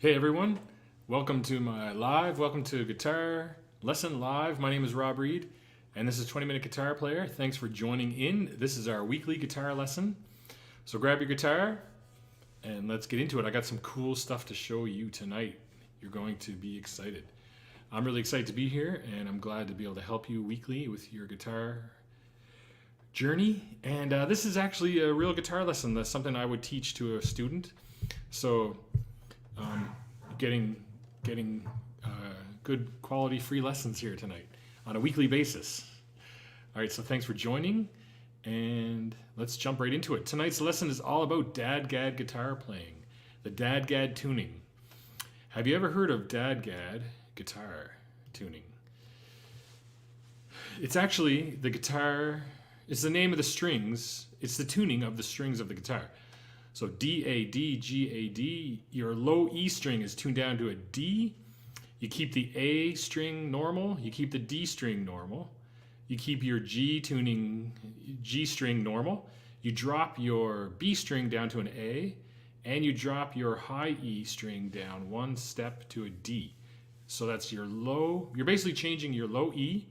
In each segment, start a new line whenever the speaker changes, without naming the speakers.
Hey everyone, welcome to Guitar Lesson Live. My name is Rob Reed and this is 20-Minute Guitar Player. Thanks for joining in. This is our weekly guitar lesson. So grab your guitar and let's get into it. I got some cool stuff to show you tonight. You're going to be excited. I'm really excited to be here and I'm glad to be able to help you weekly with your guitar journey. And this is actually a real guitar lesson. That's something I would teach to a student. So getting good quality free lessons here tonight on a weekly basis. All right, so thanks for joining and let's jump right into it. Tonight's lesson is all about DADGAD guitar playing, the DADGAD tuning. Have you ever heard of DADGAD guitar tuning? It's actually the guitar, it's the name of the strings, it's the tuning of the strings of the guitar. So D-A-D-G-A-D, your low E string is tuned down to a D. You keep the A string normal, you keep the D string normal, you keep your G string normal, you drop your B string down to an A, and you drop your high E string down one step to a D. So that's your low, you're basically changing your low E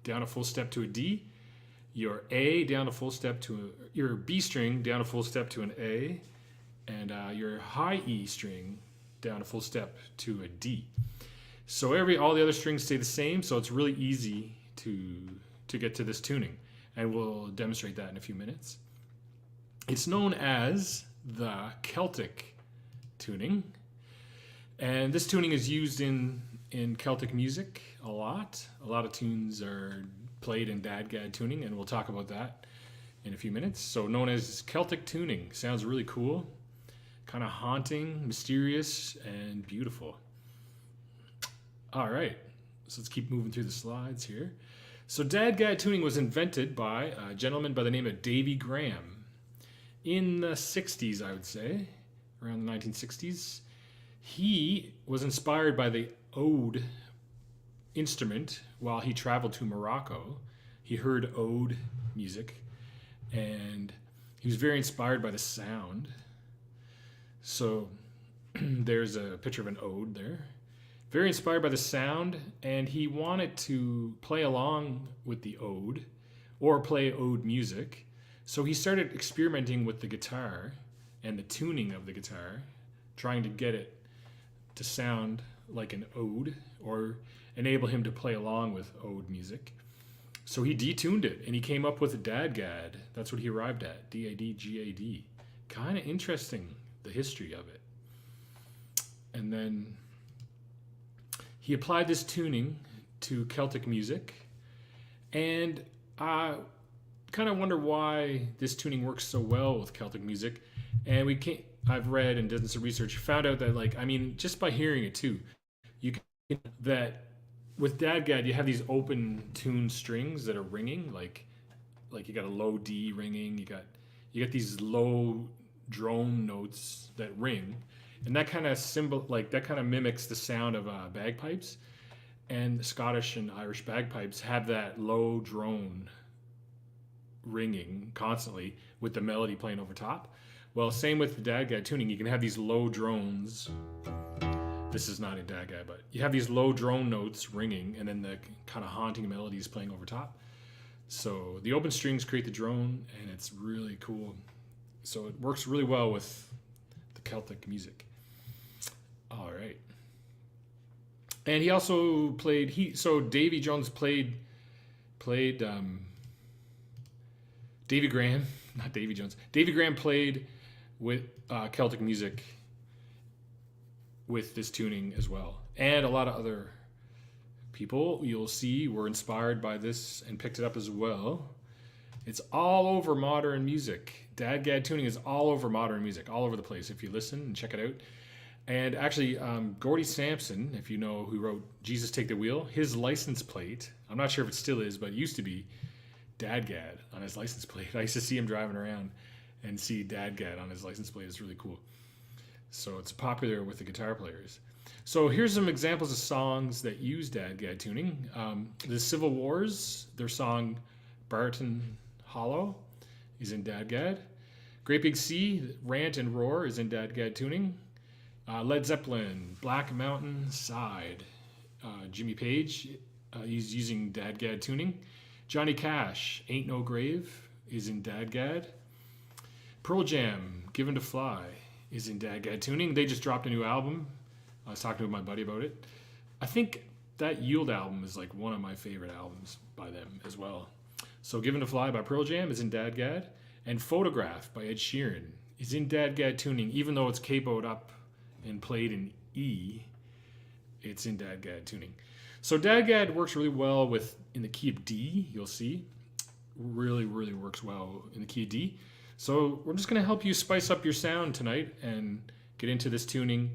down a full step to a D, your A down a full step to your B string down a full step to an A, and your high E string down a full step to a D. So all the other strings stay the same, so it's really easy to get to this tuning, and we'll demonstrate that in a few minutes. It's known as the Celtic tuning, and this tuning is used in Celtic music a lot. A lot of tunes are played in DADGAD tuning, and we'll talk about that in a few minutes. So known as Celtic tuning. Sounds really cool, kind of haunting, mysterious, and beautiful. All right, so let's keep moving through the slides here. So DADGAD tuning was invented by a gentleman by the name of Davy Graham in the 60s, I would say, around the 1960s. He was inspired by the oud instrument while he traveled to Morocco. He heard oud music and he was very inspired by the sound. So there's a picture of an oud there. Very inspired by the sound, and he wanted to play along with the oud or play oud music. So he started experimenting with the guitar and the tuning of the guitar, trying to get it to sound like an oud or enable him to play along with oud music. So he detuned it and he came up with a DADGAD. That's what he arrived at, D-A-D-G-A-D. Kind of interesting, the history of it. And then he applied this tuning to Celtic music, and I kind of wonder why this tuning works so well with Celtic music. And I've read and done some research, found out that just by hearing it too, you can that with DADGAD you have these open tuned strings that are ringing, like you got a low D ringing, you got these low drone notes that ring, and that kind of mimics the sound of bagpipes, and Scottish and Irish bagpipes have that low drone ringing constantly with the melody playing over top. Well, same with the DADGAD tuning, you can have these low drones. This is not in DADGAD, but you have these low drone notes ringing and then the kind of haunting melodies playing over top. So the open strings create the drone, and it's really cool. So it works really well with the Celtic music. All right. And he also played, so Davy Jones played Davy Graham, not Davy Jones. Davy Graham played with Celtic music with this tuning as well. And a lot of other people you'll see were inspired by this and picked it up as well. It's all over modern music. DADGAD tuning is all over modern music, all over the place if you listen and check it out. And actually, Gordy Sampson, if you know who wrote Jesus Take the Wheel, his license plate, I'm not sure if it still is, but it used to be DADGAD on his license plate. I used to see him driving around and see DADGAD on his license plate. It's really cool. So it's popular with the guitar players. So here's some examples of songs that use DADGAD tuning. The Civil Wars, their song Barton Hollow is in DADGAD. Great Big Sea, Rant and Roar is in DADGAD tuning. Led Zeppelin, Black Mountain Side. Jimmy Page, he's using DADGAD tuning. Johnny Cash, Ain't No Grave, is in DADGAD. Pearl Jam, Given to Fly, is in DADGAD tuning. They just dropped a new album. I was talking to my buddy about it. I think that Yield album is like one of my favorite albums by them as well. So Given to Fly by Pearl Jam is in DADGAD. And Photograph by Ed Sheeran is in DADGAD tuning. Even though it's capoed up and played in E, it's in DADGAD tuning. So DADGAD works really well in the key of D, you'll see. Really, really works well in the key of D. So we're just going to help you spice up your sound tonight and get into this tuning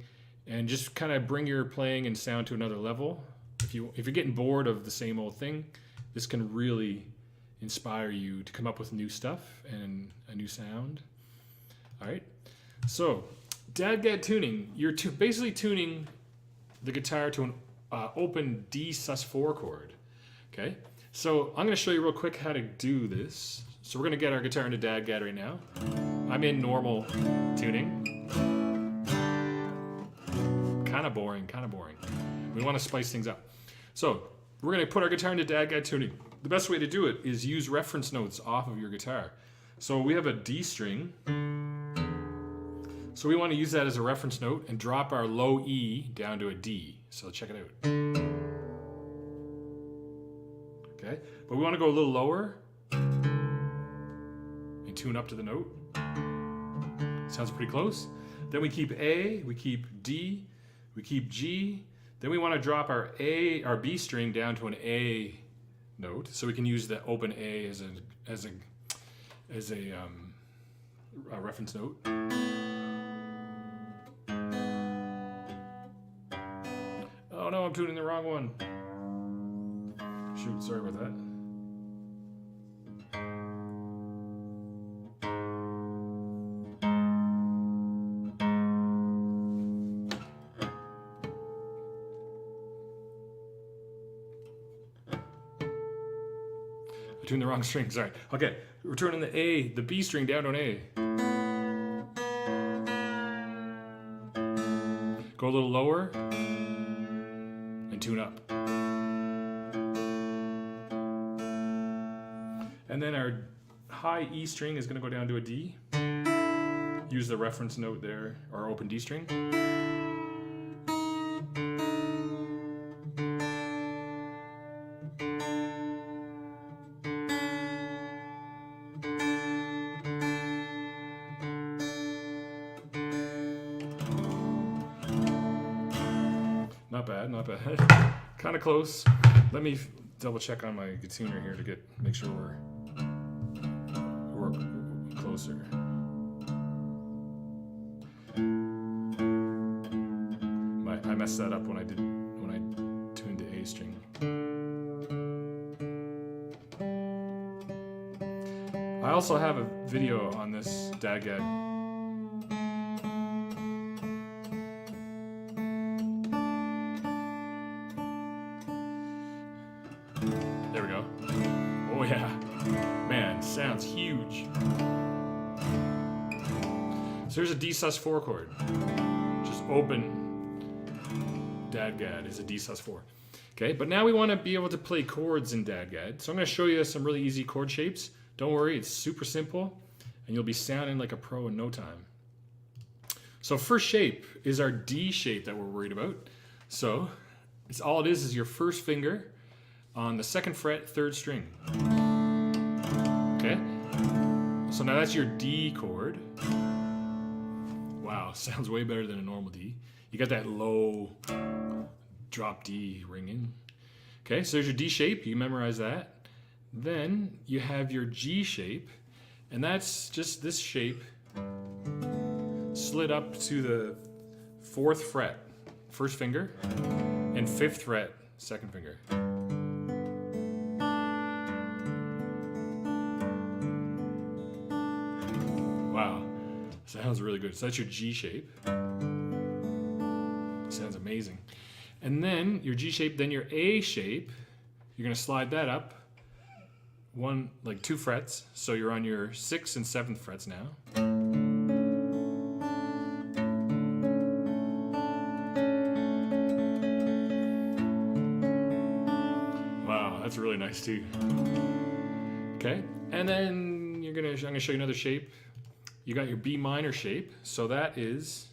and just kind of bring your playing and sound to another level. If you're getting bored of the same old thing, this can really inspire you to come up with new stuff and a new sound. All right. So DADGAD tuning, you're basically tuning the guitar to an open D sus4 chord. Okay. So I'm going to show you real quick how to do this. So we're going to get our guitar into DADGAD right now. I'm in normal tuning. Kind of boring. We want to spice things up. So we're going to put our guitar into DADGAD tuning. The best way to do it is use reference notes off of your guitar. So we have a D string. So we want to use that as a reference note and drop our low E down to a D. So check it out. Okay, but we want to go a little lower and tune up to the note. Sounds pretty close. Then we keep A, we keep D, we keep G. Then we want to drop our B string down to an A note, so we can use the open A as a reference note. Oh no, I'm tuning the wrong one. Shoot, sorry about that. I tuned the wrong string, sorry. Okay, we're turning the B string down to an A. Go a little lower and tune up. And then our high E string is going to go down to a D. Use the reference note there, our open D string. Not bad. Kind of close. Let me double check on my tuner here to make sure we're closer. I messed that up when I tuned the A string. I also have a video on this DADGAD. There we go. Oh yeah. Man, sounds huge. So here's a D sus4 chord. Just open DADGAD is a D sus4. Okay, but now we want to be able to play chords in DADGAD. So I'm going to show you some really easy chord shapes. Don't worry, it's super simple, and you'll be sounding like a pro in no time. So first shape is our D shape that we're worried about. So all it is your first finger on the 2nd fret, 3rd string. Okay? So now that's your D chord. Wow, sounds way better than a normal D. You got that low drop D ringing. Okay, so there's your D shape, you memorize that. Then you have your G shape, and that's just this shape slid up to the 4th fret, 1st finger, and 5th fret, 2nd finger. Wow, sounds really good. So that's your G shape. Sounds amazing. And then your G shape, then your A shape, you're gonna slide that up 2 frets. So you're on your 6th and 7th frets now. that's really nice too. Okay, and then I'm gonna show you another shape. You got your B minor shape, so that is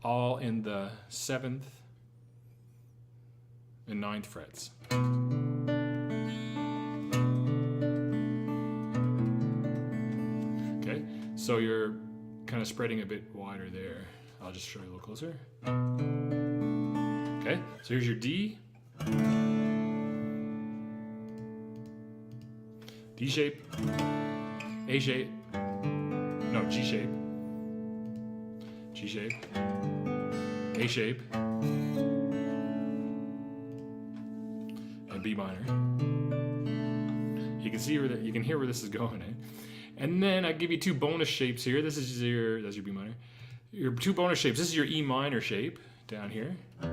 all in the 7th and 9th frets. Okay, so you're kind of spreading a bit wider there. I'll just show you a little closer. Okay, so here's your D. D shape, A shape, no, G shape, G shape, A shape, and B minor. You can see where you can hear where this is going, eh? And then I give you 2 bonus shapes here. That's your B minor. Your 2 bonus shapes. This is your E minor shape down here. Yeah.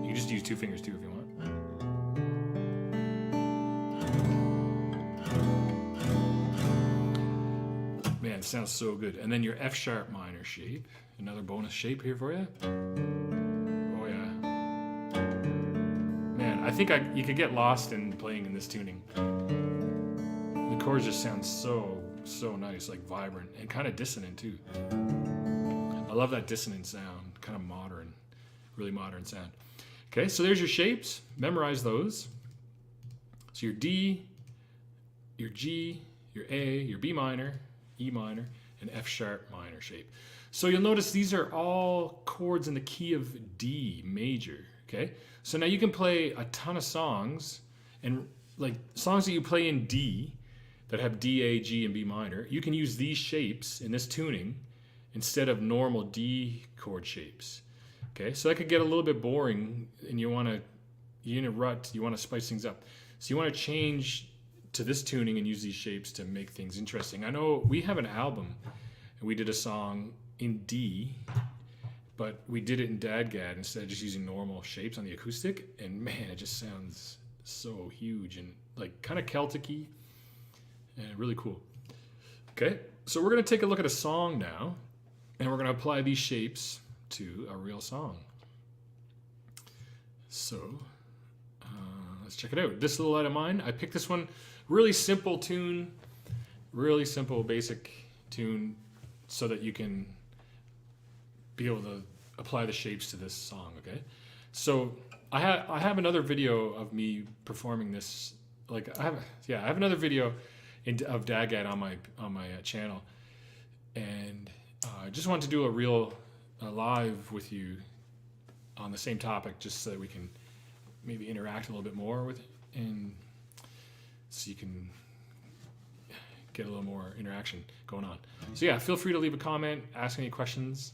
You can just use 2 fingers too if you want. Man, it sounds so good. And then your F sharp minor shape. Another bonus shape here for you. Oh yeah. Man, I think you could get lost in playing in this tuning. The chords just sound so nice, like vibrant and kind of dissonant too. I love that dissonant sound, kind of modern, really modern sound. Okay, so there's your shapes. Memorize those. So your D, your G, your A, your B minor, E minor, and F sharp minor shape. So you'll notice these are all chords in the key of D major, okay? So now you can play a ton of songs, and like songs that you play in D that have D, A, G, and B minor, you can use these shapes in this tuning instead of normal D chord shapes. Okay, so that could get a little bit boring, and you're in a rut, you want to spice things up. So you want to change to this tuning and use these shapes to make things interesting. I know we have an album, and we did a song in D, but we did it in DADGAD instead of just using normal shapes on the acoustic, and man, it just sounds so huge and like kind of Celtic-y and really cool. Okay, so we're going to take a look at a song now, and we're going to apply these shapes to a real song. So let's check it out. This Little Light of Mine, I picked this one, really simple tune, really simple basic tune, so that you can be able to apply the shapes to this song. Okay, so I have another video of me performing this. Like I have another video of DADGAD on my channel, and I just wanted to do a live with you on the same topic, just so that we can maybe interact a little bit more with it, and so you can get a little more interaction going on. So yeah, feel free to leave a comment, ask any questions,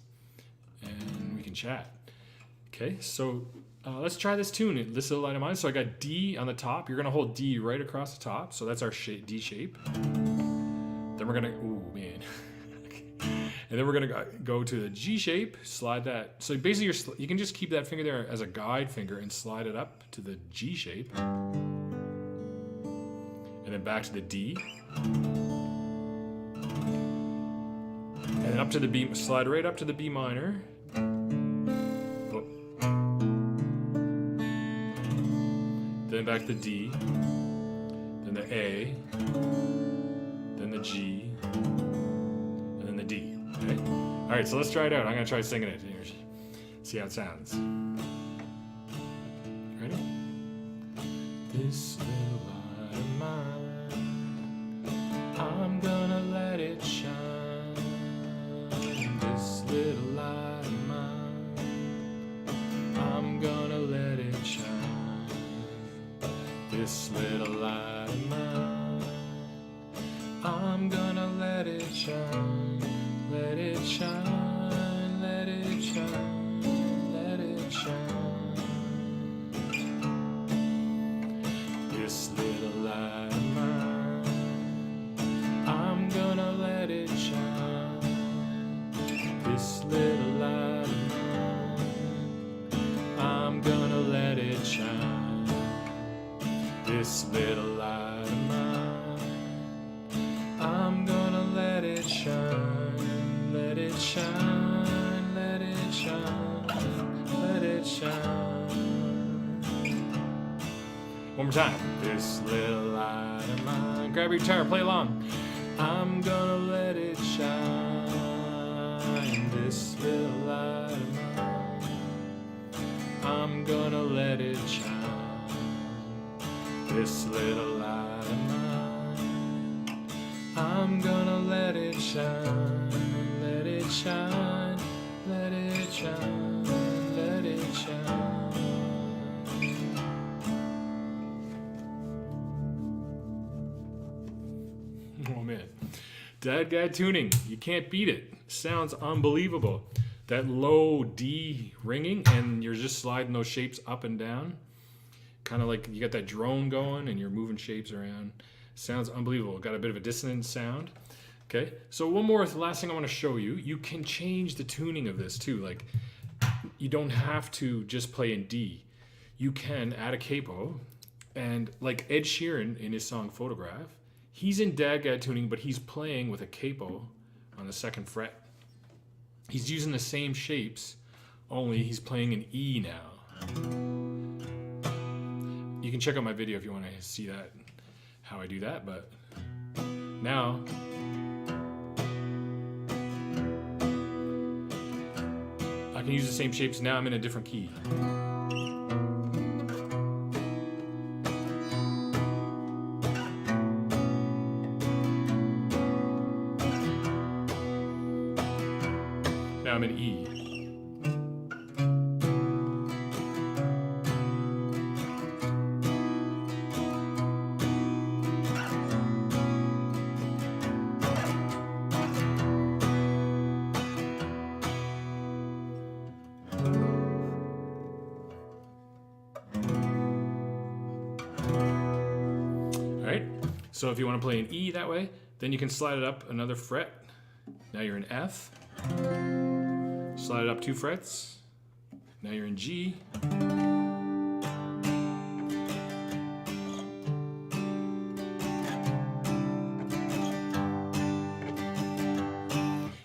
and we can chat. Okay, so let's try this tune, This Little Light of Mine. So I got D on the top. You're gonna hold D right across the top. So that's our D shape. Then we're gonna, ooh man. And then we're gonna go to the G shape, slide that. So basically you can just keep that finger there as a guide finger and slide it up to the G shape. And then back to the D. And then up to the B, slide right up to the B minor. Then back to the D. Then the A. Then the G. And then the D. Okay? All right, so let's try it out. I'm gonna try singing it. Here, see how it sounds. Ready? This little light of mine, I'm gonna let it shine. This little light of mine, I'm gonna let it shine. This little light of mine, I'm gonna let it shine. Let it shine, let it shine, let it shine. This little light of mine, I'm gonna let it shine. This little light of mine, I'm gonna let it shine. This little light of mine, I'm gonna let it shine. time. This little light of mine. Grab your guitar, play along. I'm gonna let it shine. This little light of mine. I'm gonna let it shine. This little light of mine. I'm gonna let it shine. Let it shine. Let it shine. Let it shine. Oh man, DADGAD tuning, you can't beat it. Sounds unbelievable. That low D ringing, and you're just sliding those shapes up and down. Kind of like you got that drone going and you're moving shapes around. Sounds unbelievable. Got a bit of a dissonant sound. Okay, so one more last thing I want to show you. You can change the tuning of this too. Like, you don't have to just play in D. You can add a capo, and like Ed Sheeran in his song Photograph, he's in DADGAD tuning, but he's playing with a capo on the 2nd fret. He's using the same shapes, only he's playing in E now. You can check out my video if you want to see that, how I do that, but now I can use the same shapes. Now I'm in a different key. Now I'm in E. Alright, so if you want to play an E that way, then you can slide it up another fret. Now you're in F. Slide it up 2 frets. Now you're in G.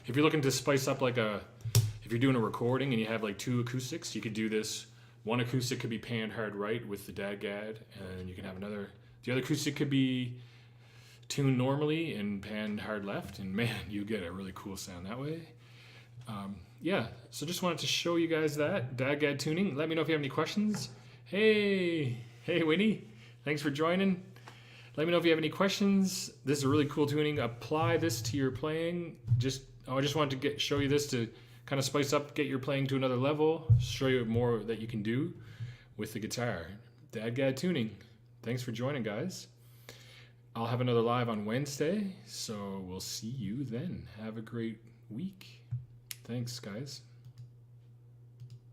If you're looking to spice up if you're doing a recording and you have like 2 acoustics, you could do this. One acoustic could be panned hard right with the DADGAD, and you can have another. The other acoustic could be tuned normally and panned hard left, and man, you get a really cool sound that way. Yeah, so just wanted to show you guys that DADGAD tuning. Let me know if you have any questions. Hey Winnie, thanks for joining. Let me know if you have any questions. This is a really cool tuning. Apply this to your playing. I just wanted to show you this to kind of spice up, get your playing to another level, show you more that you can do with the guitar. DADGAD tuning. Thanks for joining, guys. I'll have another live on Wednesday, so we'll see you then. Have a great week. Thanks, guys.